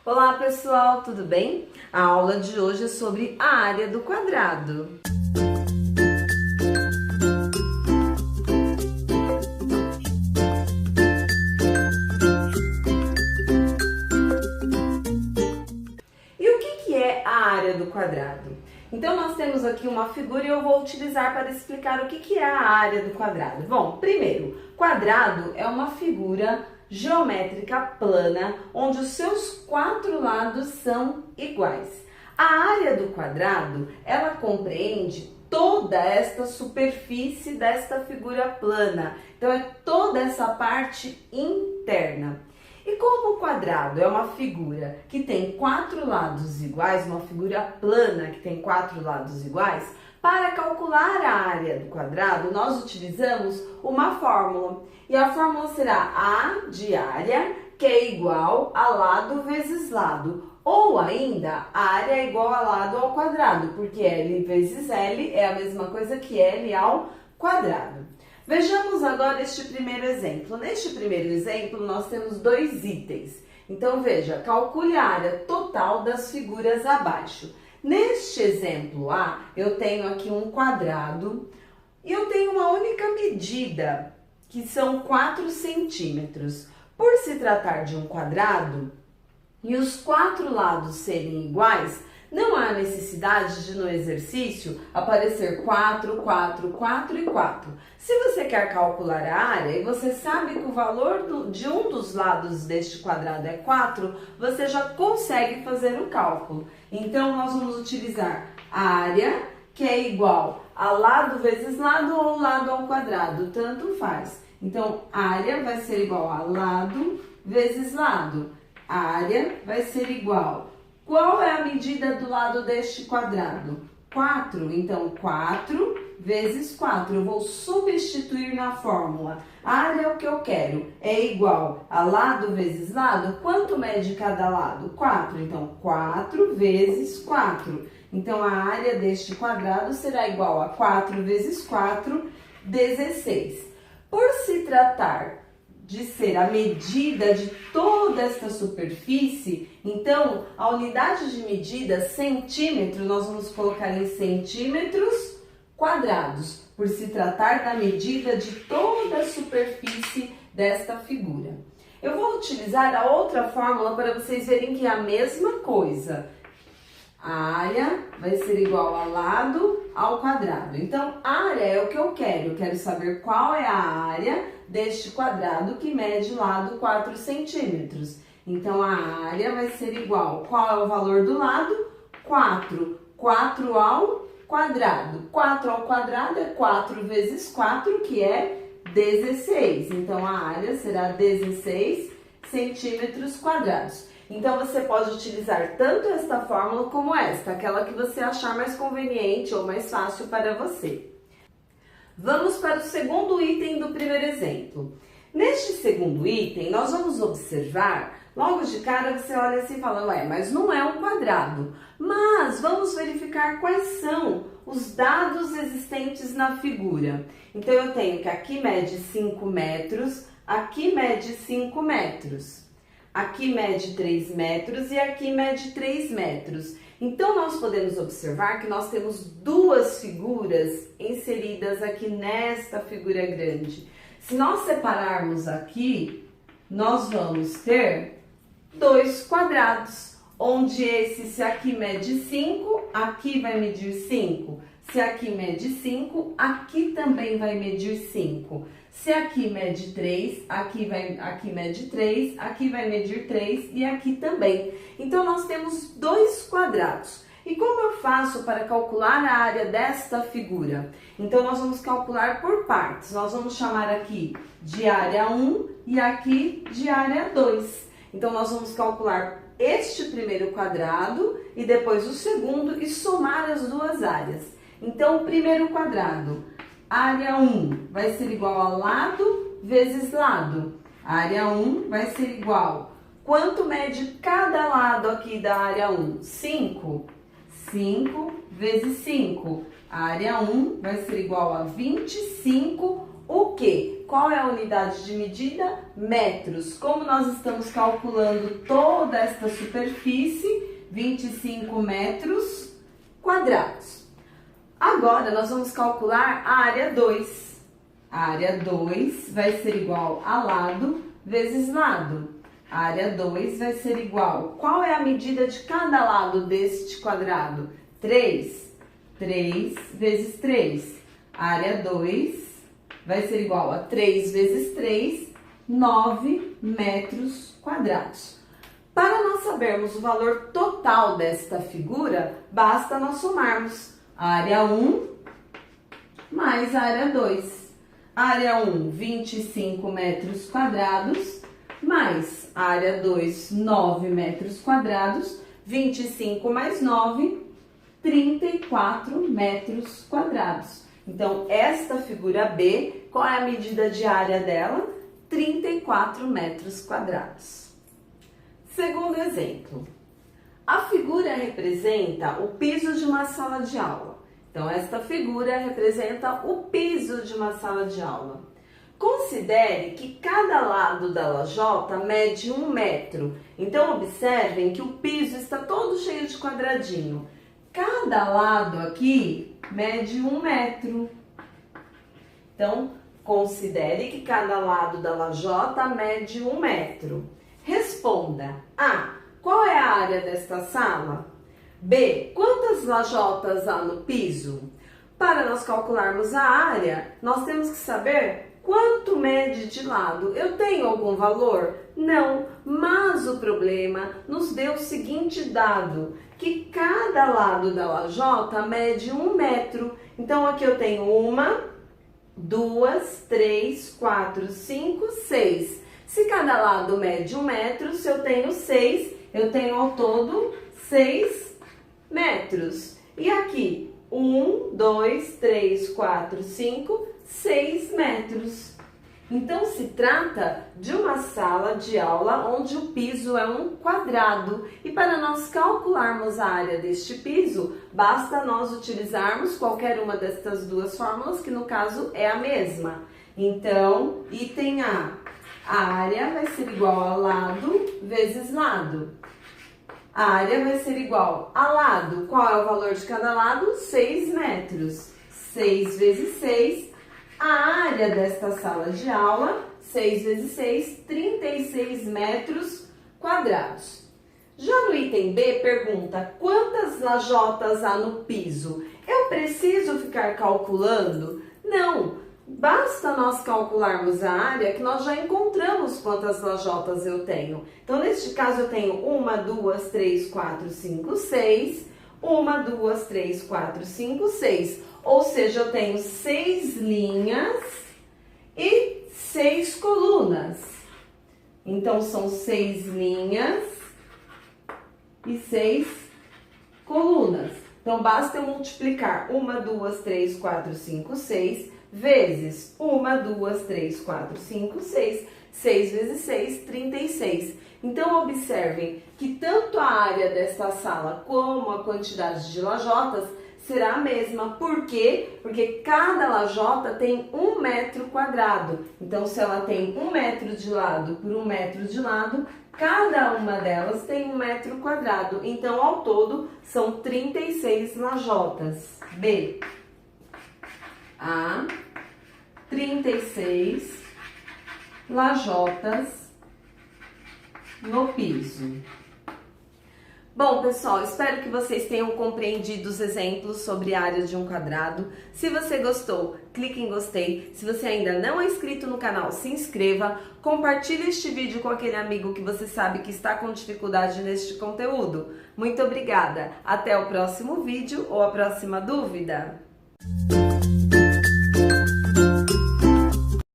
Olá pessoal, tudo bem? A aula de hoje é sobre a área do quadrado. E o que é a área do quadrado? Então nós temos aqui uma figura e eu vou utilizar para explicar o que é a área do quadrado. Bom, primeiro, quadrado é uma figura geométrica plana, onde os seus quatro lados são iguais. A área do quadrado, ela compreende toda esta superfície desta figura plana. Então, é toda essa parte interna. E como o quadrado é uma figura que tem quatro lados iguais, uma figura plana que tem quatro lados iguais, para calcular a área do quadrado, nós utilizamos uma fórmula. E a fórmula será A de área, que é igual a lado vezes lado. Ou ainda, a área é igual a lado ao quadrado, porque L vezes L é a mesma coisa que L ao quadrado. Vejamos agora este primeiro exemplo. Neste primeiro exemplo, nós temos dois itens. Então, veja, calcule a área total das figuras abaixo. Neste exemplo A, eu tenho aqui um quadrado e eu tenho uma única medida, que são 4 centímetros. Por se tratar de um quadrado e os quatro lados serem iguais, não há necessidade de no exercício aparecer 4, 4, 4 e 4. Se você quer calcular a área e você sabe que o valor de um dos lados deste quadrado é 4, você já consegue fazer o cálculo. Então, nós vamos utilizar a área, que é igual a lado vezes lado ou lado ao quadrado, tanto faz. Então, área vai ser igual a lado vezes lado. A área vai ser igual. Qual é a medida do lado deste quadrado? 4. Então, 4 vezes 4. Eu vou substituir na fórmula. A área é o que eu quero. É igual a lado vezes lado. Quanto mede cada lado? 4. Então, 4 vezes 4. Então, a área deste quadrado será igual a 4 vezes 4, 16. Por se tratar de ser a medida de toda esta superfície, então a unidade de medida centímetro, nós vamos colocar em centímetros quadrados, por se tratar da medida de toda a superfície desta figura. Eu vou utilizar a outra fórmula para vocês verem que é a mesma coisa. A área vai ser igual a lado ao quadrado. Então, área é o que eu quero saber qual é a área deste quadrado que mede lado 4 centímetros. Então, a área vai ser igual, qual é o valor do lado? 4. 4 ao quadrado. 4 ao quadrado é 4 vezes 4, que é 16. Então, a área será 16 centímetros quadrados. Então, você pode utilizar tanto esta fórmula como esta, aquela que você achar mais conveniente ou mais fácil para você. Vamos para o segundo item do primeiro exemplo. Neste segundo item, nós vamos observar, logo de cara você olha assim e fala, ué, mas não é um quadrado. Mas vamos verificar quais são os dados existentes na figura. Então, eu tenho que aqui mede 5 metros, aqui mede 5 metros. Aqui mede 3 metros e aqui mede 3 metros. Então, nós podemos observar que nós temos duas figuras inseridas aqui nesta figura grande. Se nós separarmos aqui, nós vamos ter dois quadrados, onde se aqui mede 5, aqui vai medir 5. Se aqui mede 5, aqui também vai medir 5. Se aqui mede 3, aqui mede 3, aqui vai medir 3 e aqui também. Então, nós temos dois quadrados. E como eu faço para calcular a área desta figura? Então, nós vamos calcular por partes. Nós vamos chamar aqui de área 1 e aqui de área 2. Então, nós vamos calcular este primeiro quadrado e depois o segundo e somar as duas áreas. Então, o primeiro quadrado, área 1 vai ser igual a lado vezes lado. A área 1 vai ser igual. Quanto mede cada lado aqui da área 1? 5. 5 vezes 5. A área 1 vai ser igual a 25 o quê? Qual é a unidade de medida? Metros. Como nós estamos calculando toda esta superfície? 25 metros quadrados. Agora, nós vamos calcular a área 2. A área 2 vai ser igual a lado vezes lado. A área 2 vai ser igual. Qual é a medida de cada lado deste quadrado? 3. 3 vezes 3. A área 2 vai ser igual a 3 vezes 3, 9 metros quadrados. Para nós sabermos o valor total desta figura, basta nós somarmos a área 1 mais a área 2. A área 1, 25 metros quadrados, mais a área 2, 9 metros quadrados, 25 mais 9, 34 metros quadrados. Então, esta figura B, qual é a medida de área dela? 34 metros quadrados. Segundo exemplo, a figura representa o piso de uma sala de aula. Então, esta figura representa o piso de uma sala de aula. Considere que cada lado da lajota mede 1 metro. Então, observem que o piso está todo cheio de quadradinho. Cada lado aqui mede 1 metro. Então, considere que cada lado da lajota mede 1 metro. Responda: A. Qual é a área desta sala? B. Quantas lajotas há no piso? Para nós calcularmos a área, nós temos que saber quanto mede de lado. Eu tenho algum valor? Não, mas o problema nos deu o seguinte dado, que cada lado da lajota mede 1 metro. Então, aqui eu tenho 1, 2, 3, 4, 5, 6. Se cada lado mede 1 metro, se eu tenho 6, eu tenho ao todo 6 metros. E aqui, 1, 2, 3, 4, 5, 6 metros. Então, se trata de uma sala de aula onde o piso é um quadrado. E para nós calcularmos a área deste piso, basta nós utilizarmos qualquer uma destas duas fórmulas, que no caso é a mesma. Então, item A. A área vai ser igual a lado vezes lado. A área vai ser igual a lado. Qual é o valor de cada lado? 6 metros. 6 vezes 6. A área desta sala de aula, 6 vezes 6, 36 metros quadrados. Já no item B, pergunta: quantas lajotas há no piso? Eu preciso ficar calculando? Não! Basta nós calcularmos a área que nós já encontramos quantas lajotas eu tenho. Então, neste caso, eu tenho 1, 2, 3, 4, 5, 6. 1, 2, 3, 4, 5, 6. Ou seja, eu tenho 6 linhas e 6 colunas. Então, são 6 linhas e 6 colunas. Então, basta eu multiplicar 1, 2, 3, 4, 5, 6... vezes 1, 2, 3, 4, 5, 6, 6 vezes 6, 36. Então, observem que tanto a área desta sala como a quantidade de lajotas será a mesma. Por quê? Porque cada lajota tem 1 metro quadrado. Então, se ela tem 1 metro de lado por 1 metro de lado, cada uma delas tem 1 metro quadrado. Então, ao todo, são 36 lajotas. B. A. 36 lajotas no piso. Bom, pessoal, espero que vocês tenham compreendido os exemplos sobre a área de um quadrado. Se você gostou, clique em gostei. Se você ainda não é inscrito no canal, se inscreva. Compartilhe este vídeo com aquele amigo que você sabe que está com dificuldade neste conteúdo. Muito obrigada. Até o próximo vídeo ou a próxima dúvida.